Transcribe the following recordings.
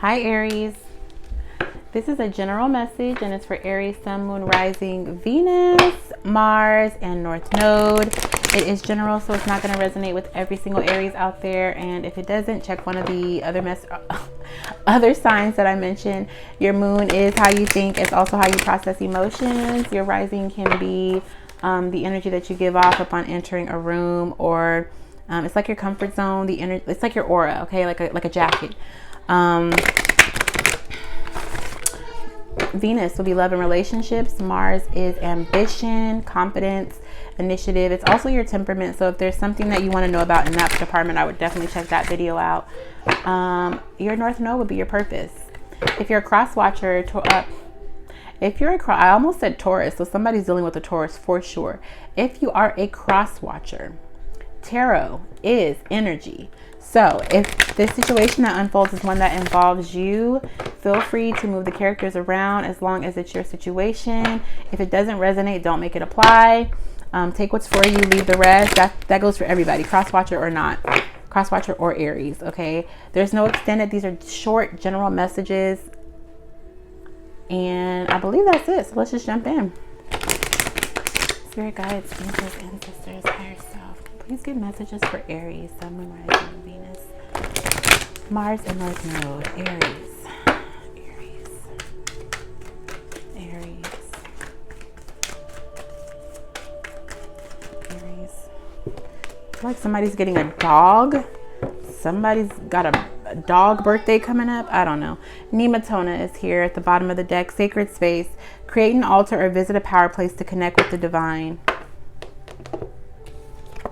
Hi Aries. This is a general message and it's for Aries, Sun, Moon, Rising, Venus, Mars, and North Node. It is general, so it's not going to resonate with every single Aries out there. And if it doesn't, check one of the other signs that I mentioned. Your moon is how you think. It's also how you process emotions. Your rising can be the energy that you give off upon entering a room, or it's like your comfort zone. It's like your aura, okay, like a jacket. Venus will be love and relationships. Mars is ambition, confidence, initiative. It's also your temperament. So if there's something that you want to know about in that department, I would definitely check that video out. Your North Node would be your purpose. If you're a cross watcher, I almost said Taurus, so somebody's dealing with a Taurus for sure. If you are a cross watcher, tarot is energy. So if this situation that unfolds is one that involves you, feel free to move the characters around as long as it's your situation. If it doesn't resonate, don't make it apply. Take what's for you, leave the rest. That goes for everybody, cross-watcher or not. Cross-watcher or Aries, okay? There's no extended. These are short, general messages. And I believe that's it. So let's just jump in. Spirit guides, angels, ancestors, higher self. Please give messages for Aries, Sun, Moon, Rising, Venus, Mars, and North Node. Aries. Like somebody's getting a dog. Somebody's got a dog birthday coming up. I don't know. Nematona is here at the bottom of the deck. Sacred space. Create an altar or visit a power place to connect with the divine.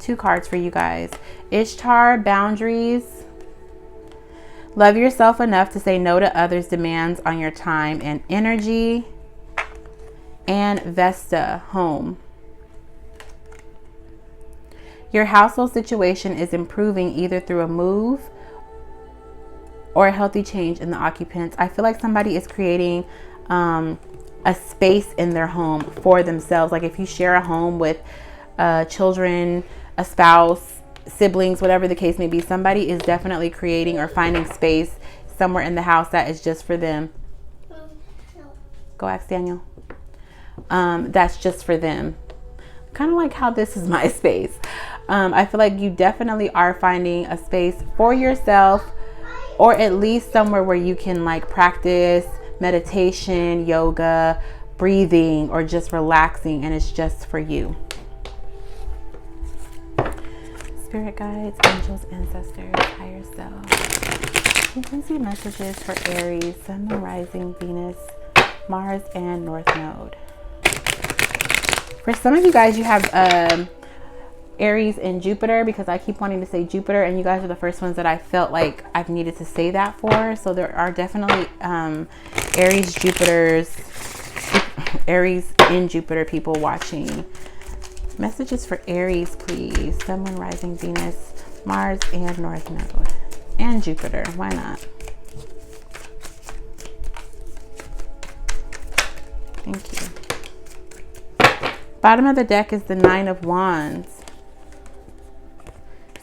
2 cards for you guys. Ishtar, boundaries. Love yourself enough to say no to others' demands on your time and energy. And Vesta, home. Your household situation is improving either through a move or a healthy change in the occupants. I feel like somebody is creating a space in their home for themselves. Like if you share a home with children, a spouse, siblings, whatever the case may be, somebody is definitely creating or finding space somewhere in the house that is just for them. Go ask Daniel. That's just for them. Kind of like how this is my space. I feel like you definitely are finding a space for yourself, or at least somewhere where you can like practice meditation, yoga, breathing, or just relaxing, and it's just for you. Spirit guides, angels, ancestors, higher self. You can see messages for Aries, Sun, Moon, Rising, Venus, Mars, and North Node. For some of you guys, you have Aries and Jupiter, because I keep wanting to say Jupiter, and you guys are the first ones that I felt like I've needed to say that for. So there are definitely Aries, Aries in Jupiter people watching. Messages for Aries, please. Sun, Moon, Rising, Venus, Mars, and North Node. And Jupiter. Why not? Thank you. Bottom of the deck is the 9 of Wands.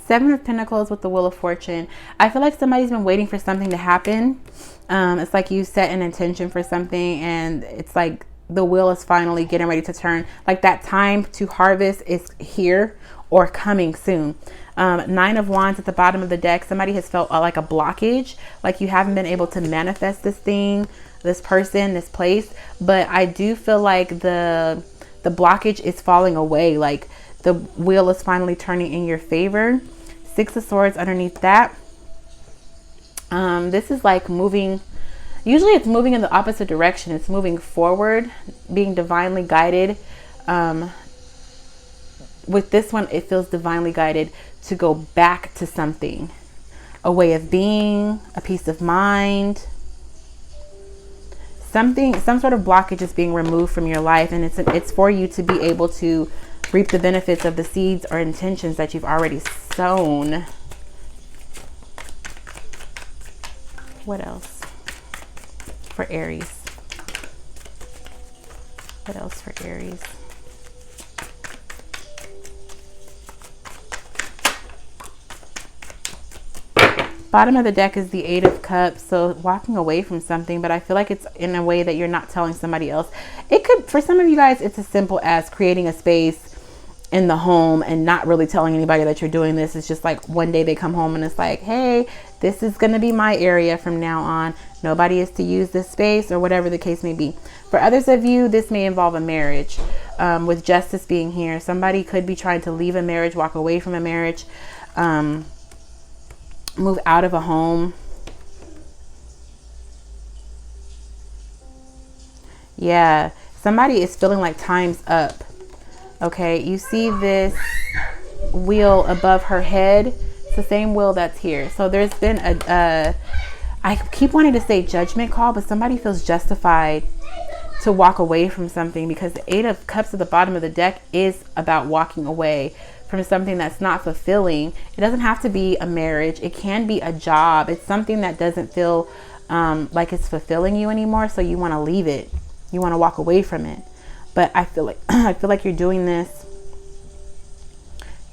7 of Pentacles with the Wheel of Fortune. I feel like somebody's been waiting for something to happen. It's like you set an intention for something, and it's like the wheel is finally getting ready to turn. Like that time to harvest is here or coming soon. 9 of Wands at the bottom of the deck. Somebody has felt like a blockage, like you haven't been able to manifest this thing, this person, this place. But I do feel like the blockage is falling away. Like the wheel is finally turning in your favor. 6 of Swords underneath that. This is like moving. Usually it's moving in the opposite direction. It's moving forward, being divinely guided. With this one, it feels divinely guided to go back to something, a way of being, a peace of mind. Some sort of blockage is being removed from your life, and it's for you to be able to reap the benefits of the seeds or intentions that you've already sown. What else for Aries? What else for Aries? Bottom of the deck is the Eight of Cups. So walking away from something, but I feel like it's in a way that you're not telling somebody else. It could, for some of you guys, it's as simple as creating a space in the home and not really telling anybody that you're doing this. It's just like one day they come home and it's like, hey, this is going to be my area from now on. Nobody is to use this space, or whatever the case may be. For others of you, this may involve a marriage. With Justice being here, somebody could be trying to leave a marriage, walk away from a marriage, move out of a home. Yeah, somebody is feeling like time's up. Okay, you see this wheel above her head. It's the same wheel that's here. So there's been I keep wanting to say judgment call, but somebody feels justified to walk away from something, because the Eight of Cups at the bottom of the deck is about walking away from something that's not fulfilling. It doesn't have to be a marriage. It can be a job. It's something that doesn't feel like it's fulfilling you anymore. So you want to leave it. You want to walk away from it. But I feel like you're doing this.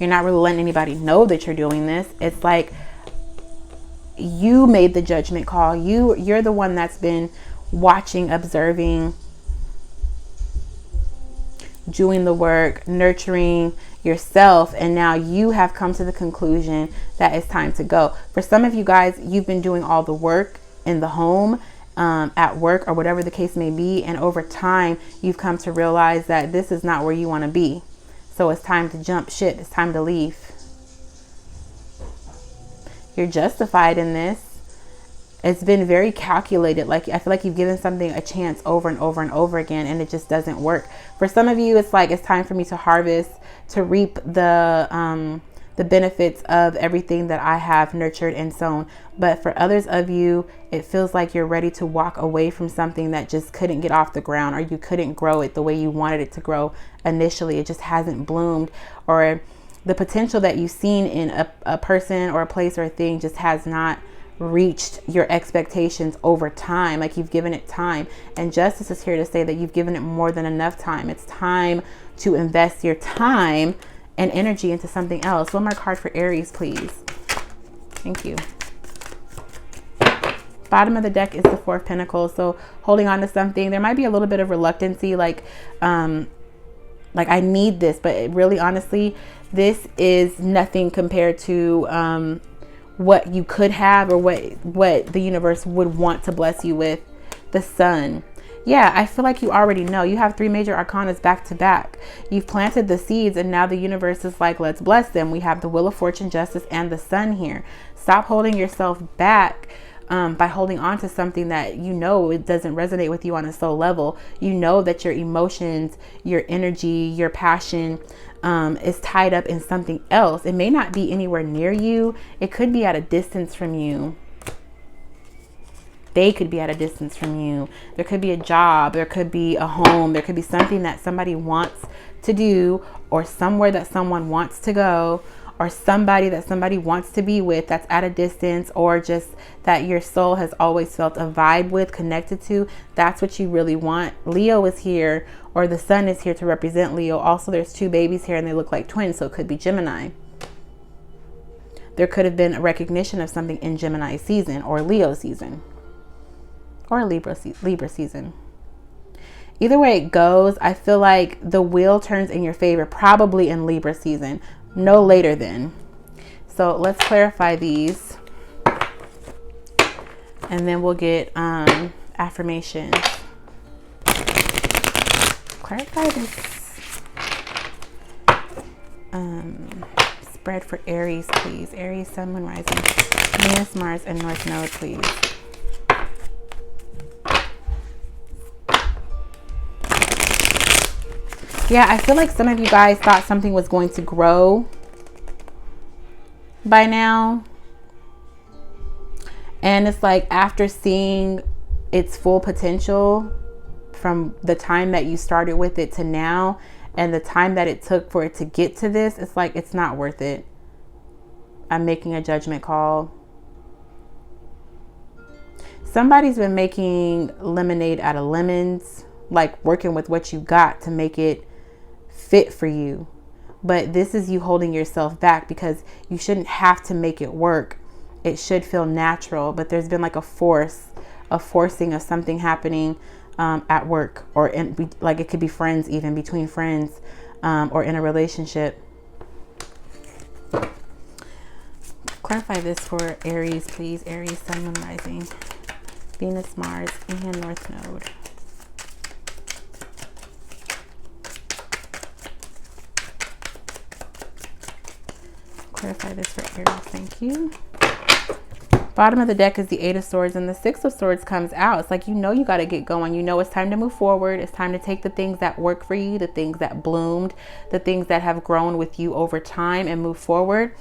You're not really letting anybody know that you're doing this. It's like you made the judgment call. You're the one that's been watching, observing, doing the work, nurturing yourself, and now you have come to the conclusion that it's time to go. For some of you guys, you've been doing all the work in the home, at work, or whatever the case may be, and over time you've come to realize that this is not where you want to be. So it's time to jump ship. It's time to leave. You're justified in this. It's been very calculated. Like, I feel like you've given something a chance over and over and over again, and it just doesn't work. For some of you, it's like, it's time for me to harvest, to reap the benefits of everything that I have nurtured and sown. But for others of you, it feels like you're ready to walk away from something that just couldn't get off the ground, or you couldn't grow it the way you wanted it to grow initially. It just hasn't bloomed, or the potential that you've seen in a person or a place or a thing just has not reached your expectations over time. Like, you've given it time, and Justice is here to say that you've given it more than enough time. It's time to invest your time and energy into something else. One more card for Aries, please. Thank you. Bottom of the deck is the Four of Pentacles. So holding on to something, there might be a little bit of reluctancy, like I need this, but really, honestly, this is nothing compared to what you could have, or what the universe would want to bless you with. The Sun. Yeah, I feel like you already know. You have three major arcanas back to back. You've planted the seeds, and now the universe is like, let's bless them. We have the Wheel of Fortune, Justice, and the Sun here. Stop holding yourself back by holding on to something that you know it doesn't resonate with you on a soul level. You know that your emotions, your energy, your passion is tied up in something else. It may not be anywhere near you. It could be at a distance from you. They could be at a distance from you. There could be a job. There could be a home. There could be something that somebody wants to do, or somewhere that someone wants to go, or somebody that somebody wants to be with that's at a distance, or just that your soul has always felt a vibe with, connected to. That's what you really want. Leo is here, or the Sun is here to represent Leo. Also, there's two babies here and they look like twins, so it could be Gemini. There could have been a recognition of something in Gemini season, or Leo season, or Libra season. Either way it goes, I feel like the wheel turns in your favor, probably in Libra season, no later than. So let's clarify these, and then we'll get affirmations. Clarify this spread for Aries, please. Aries, Sun, Moon, Rising, Venus, Mars, and North Node, please. Yeah, I feel like some of you guys thought something was going to grow by now. And it's like, after seeing its full potential from the time that you started with it to now, and the time that it took for it to get to this, it's like, it's not worth it. I'm making a judgment call. Somebody's been making lemonade out of lemons, like working with what you got to make it fit for you. But this is you holding yourself back, because you shouldn't have to make it work it should feel natural, but there's been like a forcing of something happening at work, or like it could be friends, even between friends, or in a relationship. Clarify this for Aries, please. Aries, Sun, Moon, Rising, Venus, Mars, and North Node. Clarify this for Aries. Thank you. Bottom of the deck is the Eight of Swords, and the Six of Swords comes out. It's like, you know, you got to get going. You know, it's time to move forward. It's time to take the things that work for you, the things that bloomed, the things that have grown with you over time, and move forward.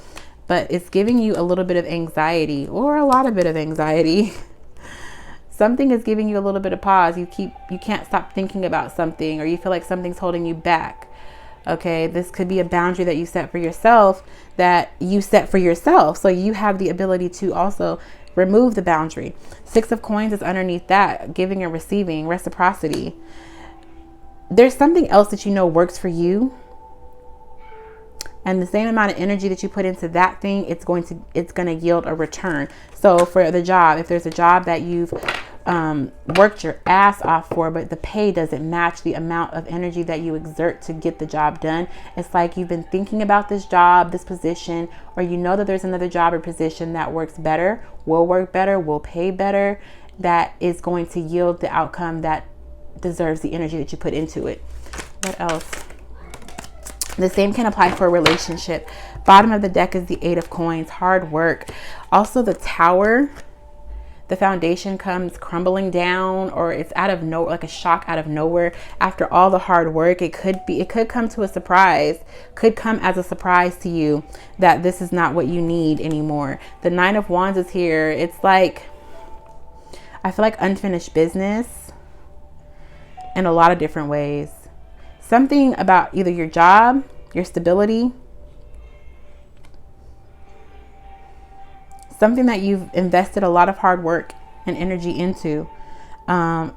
But it's giving you a little bit of anxiety, or a lot of bit of anxiety. Something is giving you a little bit of pause. You can't stop thinking about something, or you feel like something's holding you back. Okay, this could be a boundary that you set for yourself, So you have the ability to also remove the boundary. Six of Coins is underneath that, giving and receiving, reciprocity. There's something else that you know works for you, and the same amount of energy that you put into that thing, it's going to yield a return. So for the job, if there's a job that you've worked your ass off for, but the pay doesn't match the amount of energy that you exert to get the job done, it's like you've been thinking about this job, this position, or you know that there's another job or position that works better, will work better, will pay better, that is going to yield the outcome that deserves the energy that you put into it. What else? The same can apply for a relationship. Bottom of the deck is the Eight of Coins, hard work. Also the Tower, the foundation comes crumbling down, or it's out of nowhere, like a shock out of nowhere. After all the hard work, it could come to a surprise, could come as a surprise to you that this is not what you need anymore. The Nine of Wands is here. It's like, I feel like unfinished business in a lot of different ways. Something about either your job, your stability, something that you've invested a lot of hard work and energy into,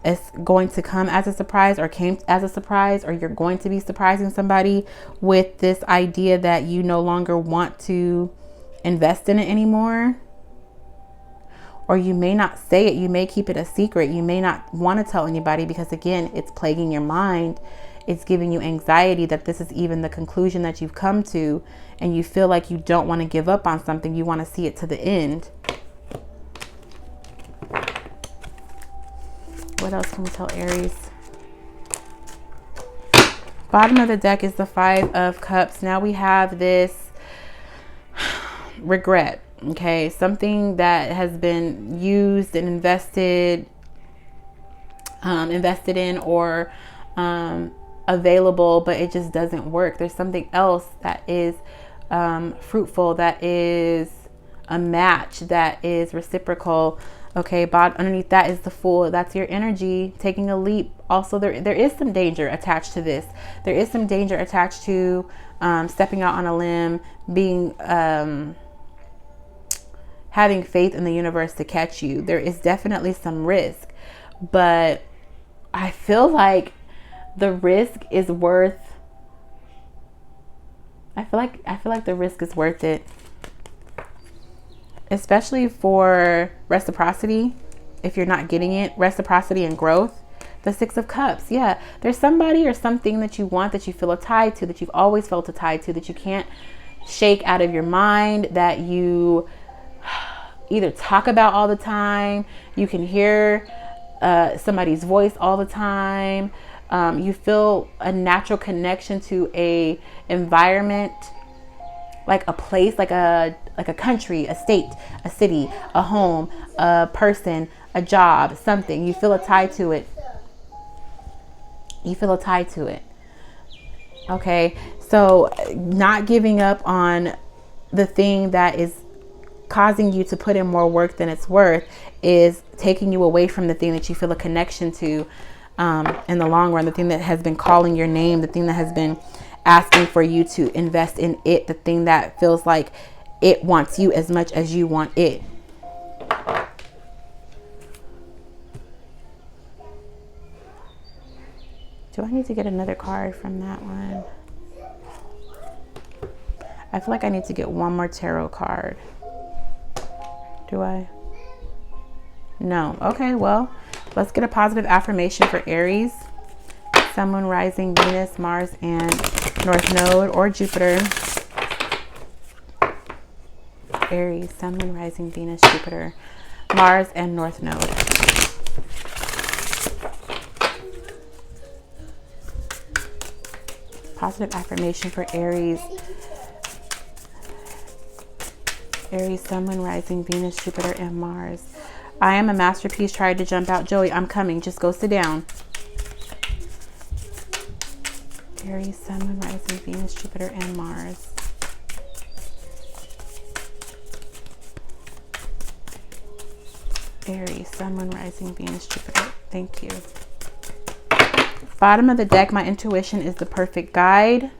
it's going to come as a surprise, or came as a surprise, or you're going to be surprising somebody with this idea that you no longer want to invest in it anymore. Or you may not say it. You may keep it a secret. You may not want to tell anybody because, again, it's plaguing your mind. It's giving you anxiety that this is even the conclusion that you've come to, and you feel like you don't want to give up on something. You want to see it to the end. What else can we tell Aries? Bottom of the deck is the Five of Cups. Now we have this regret. Okay, something that has been used and invested in, or available, but it just doesn't work. There's something else that is fruitful, that is a match, that is reciprocal. Okay, but underneath that is the Fool. That's your energy taking a leap. Also, there is some danger attached to this. There is some danger attached to stepping out on a limb, being having faith in the universe to catch you. There is definitely some risk, but I feel like the risk is worth, I feel like the risk is worth it, especially for reciprocity. If you're not getting it, reciprocity and growth. The Six of Cups. Yeah, there's somebody or something that you want, that you feel a tie to, that you've always felt a tie to, that you can't shake out of your mind, that you either talk about all the time. You can hear somebody's voice all the time. You feel a natural connection to a environment, like a place, like a country, a state, a city, a home, a person, a job, something. You feel a tie to it. You feel a tie to it. Okay, so not giving up on the thing that is causing you to put in more work than it's worth is taking you away from the thing that you feel a connection to in the long run, the thing that has been calling your name, the thing that has been asking for you to invest in it, the thing that feels like it wants you as much as you want it. Do I need to get another card from that one? I feel like I need to get one more tarot card. Do I? No. Okay, well, let's get a positive affirmation for Aries, Sun, Moon, Rising, Venus, Mars, and North Node or Jupiter. Aries, Sun, Moon, Rising, Venus, Jupiter, Mars, and North Node. Positive affirmation for Aries. Aries, Sun, Moon, Rising, Venus, Jupiter, and Mars. I am a masterpiece. Tried to jump out. Joey, I'm coming. Just go sit down. Aries, Sun, Moon, Rising, Venus, Jupiter, and Mars. Aries, Sun, Moon, Rising, Venus, Jupiter. Thank you. Bottom of the deck, my intuition is the perfect guide.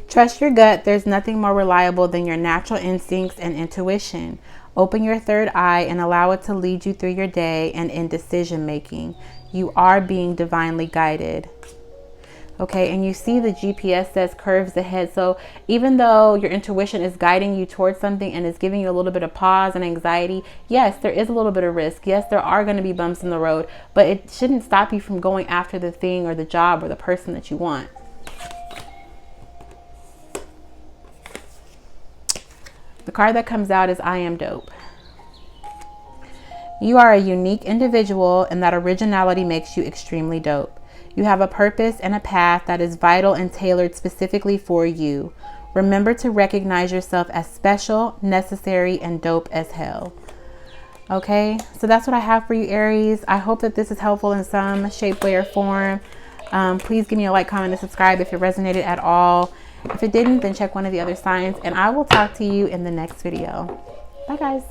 Trust your gut. There's nothing more reliable than your natural instincts and intuition. Open your third eye and allow it to lead you through your day and in decision making. You are being divinely guided. Okay, and you see the GPS says curves ahead. So even though your intuition is guiding you towards something and is giving you a little bit of pause and anxiety, yes, there is a little bit of risk. Yes, there are going to be bumps in the road, but it shouldn't stop you from going after the thing or the job or the person that you want. The card that comes out is I am dope. You are a unique individual, and that originality makes you extremely dope. You have a purpose and a path that is vital and tailored specifically for you. Remember to recognize yourself as special, necessary, and dope as hell. Okay, so that's what I have for you, Aries. I hope that this is helpful in some shape, way, or form. Please give me a like, comment, and subscribe if it resonated at all. If it didn't, then check one of the other signs, and I will talk to you in the next video. Bye, guys.